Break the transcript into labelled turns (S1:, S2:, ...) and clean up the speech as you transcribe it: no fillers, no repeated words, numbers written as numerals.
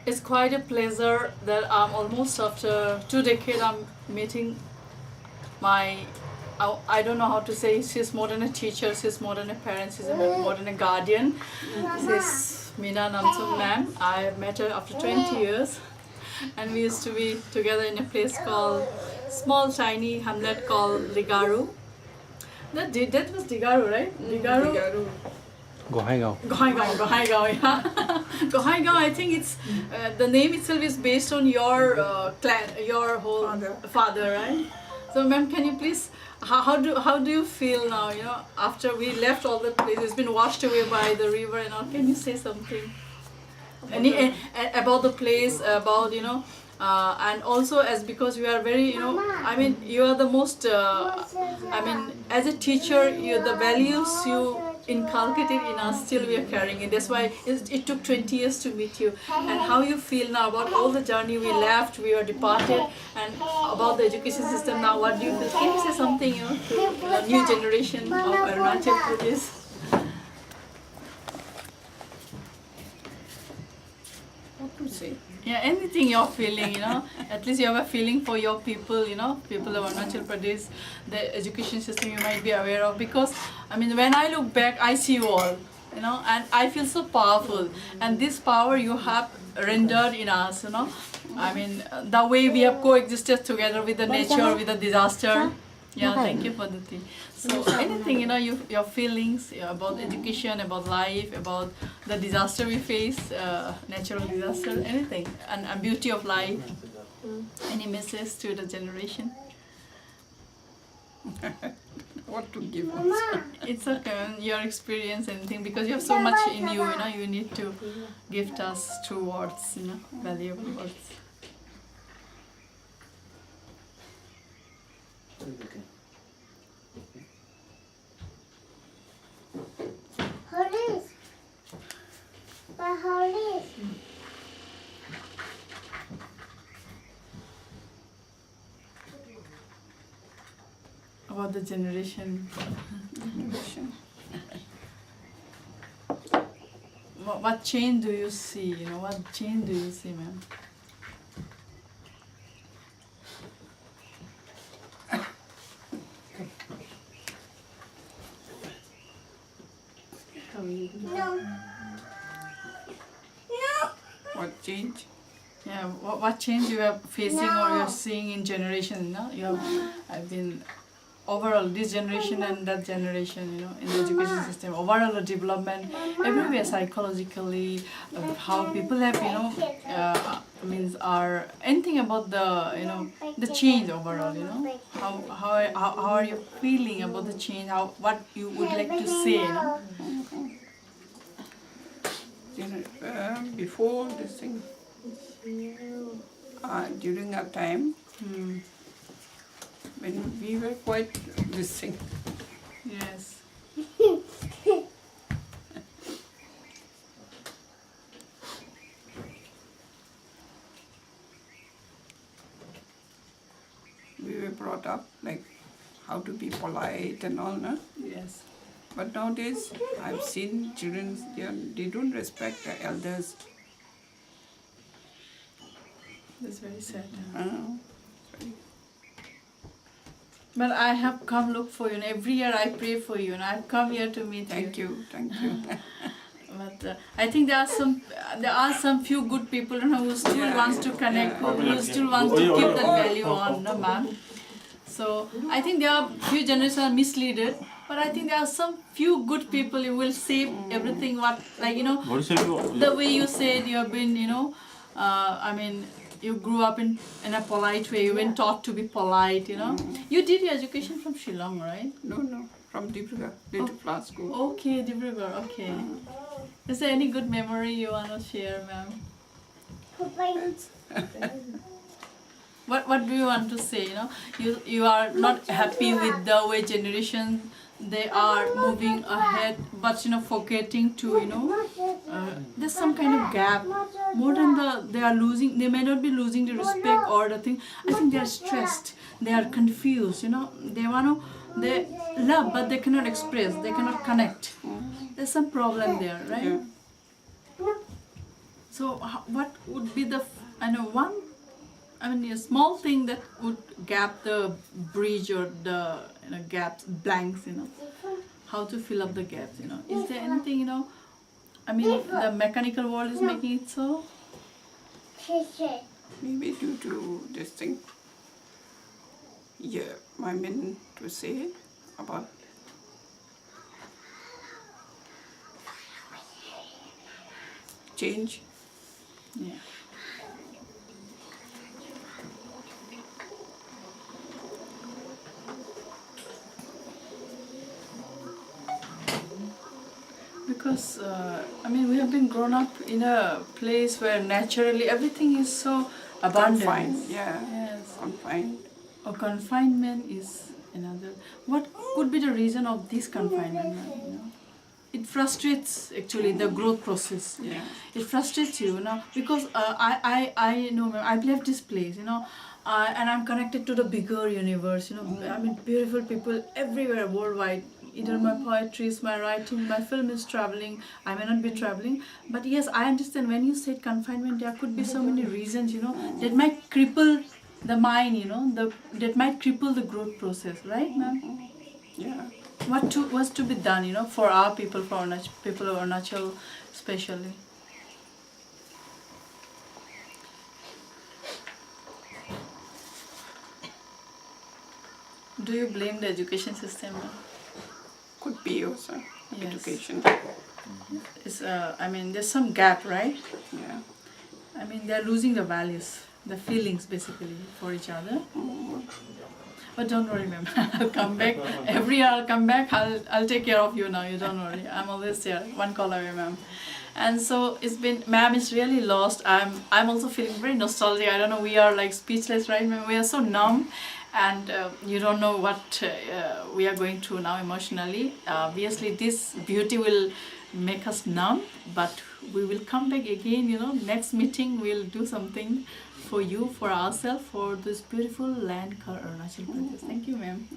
S1: It's quite a pleasure that I'm almost after 2 decades I'm meeting my, I don't know how to say, she's more than a teacher, she's more than a parent, she's more than a guardian. This is Sreeananta Namchoom ma'am. I met her after 20 years and we used to be together in a place called, small tiny hamlet called Ligaru. That was Ligaru, right? Ligaru.
S2: Gohaigao.
S1: Gohaigao, yeah. Gohaigao, I think it's, the name itself is based on your clan, your whole father, right? So ma'am, can you please, how do you feel now, after we left all the places, it's been washed away by the river and all, can you say something? About the place, about, and also as because you are very, I mean, you are the most, I mean, as a teacher, the values you inculcated in us still we are carrying it. That's why it took 20 years to meet you. And how you feel now about all the journey we left, we were departed, and about the education system now, what do you feel? Can you say something, to the new generation of Arunachal Pradesh?
S3: What to say?
S1: Yeah, anything you're feeling, at least you have a feeling for your people, people of Arunachal Pradesh, the education system you might be aware of. Because, I mean, when I look back, I see you all, and I feel so powerful. And this power you have rendered in us, I mean, the way we have coexisted together with the nature, with the disaster. Yeah, thank you for the thing. So anything, your feelings about education, about life, about the disaster we face, natural disaster, anything, and beauty of life. Any message to the generation?
S3: What to give?
S1: It's okay, your experience, anything, because you have so much in you, you need to gift us true words, valuable words.
S4: Holies. The holies.
S1: About the generation. What change do you see? What change do you see, ma'am?
S4: No.
S3: What change?
S1: Yeah, what change you are facing or you are seeing in generation? I've been overall this generation and that generation, in the education system, overall the development, everywhere psychologically, how people have, means are anything about the, the change overall, how are you feeling about the change? What you would like to say,
S3: Before this thing, during our time, when we were quite this thing.
S1: Yes.
S3: We were brought up like how to be polite and all, no?
S1: Yes.
S3: But nowadays, I've seen children, they don't respect the elders.
S1: That's very sad.
S3: Sorry.
S1: But I have come look for you, and every year I pray for you, and I've come here to meet you.
S3: Thank you.
S1: But I think there are some few good people who still wants to connect, who still wants to keep that value on, no, ma'am. So I think there are few generations are misleaded, but I think there are some few good people who will save everything. What, like, the way you said you have been, I mean, you grew up in a polite way. You were taught to be polite, You did your education from Shillong, right?
S3: No, from Dibrugarh, Little Flower School.
S1: Okay, Dibrugarh, okay. Is there any good memory you want to share, ma'am? What do you want to say, You are not happy with the way generation, they are moving ahead, but, forgetting to, there's some kind of gap. More than they may not be losing the respect or the thing. I think they are stressed, they are confused, they love, but they cannot express, they cannot connect. There's some problem there, right?
S3: Yeah.
S1: So what would be the a small thing that would gap the bridge or the gaps, blanks, how to fill up the gaps, is there anything, the mechanical world is making it so?
S3: Maybe due to this thing. Yeah, I mean to say about change.
S1: Yeah. Because we have been grown up in a place where naturally everything is so abundant.
S3: Confined, yeah.
S1: Yes.
S3: Confined.
S1: Or confinement is another. What could be the reason of this confinement? It frustrates actually the growth process.
S3: Yeah.
S1: It frustrates you, because I know, I've left this place, and I'm connected to the bigger universe. Beautiful people everywhere worldwide. Either my poetry is my writing, my film is traveling. I may not be traveling, but yes, I understand when you said confinement. There could be so many reasons, that might cripple the mind, that might cripple the growth process, right, ma'am?
S3: Yeah.
S1: What was to be done, for our people, for our people of Arunachal especially? Do you blame the education system?
S3: Could be also.
S1: Yes.
S3: Education.
S1: It's, there's some gap, right?
S3: Yeah.
S1: They're losing the values, the feelings basically for each other. But don't worry, ma'am. I'll come back. Every year I'll come back. I'll take care of you now. You don't worry. I'm always there. One call away, ma'am. And so it's been, ma'am is really lost. I'm also feeling very nostalgic. I don't know. We are like speechless, right, ma'am? We are so numb, and you don't know what we are going through now emotionally. Obviously, this beauty will make us numb, but we will come back again. Next meeting we'll do something for you, for ourselves, for this beautiful land called Arunachal Pradesh. Thank you, ma'am.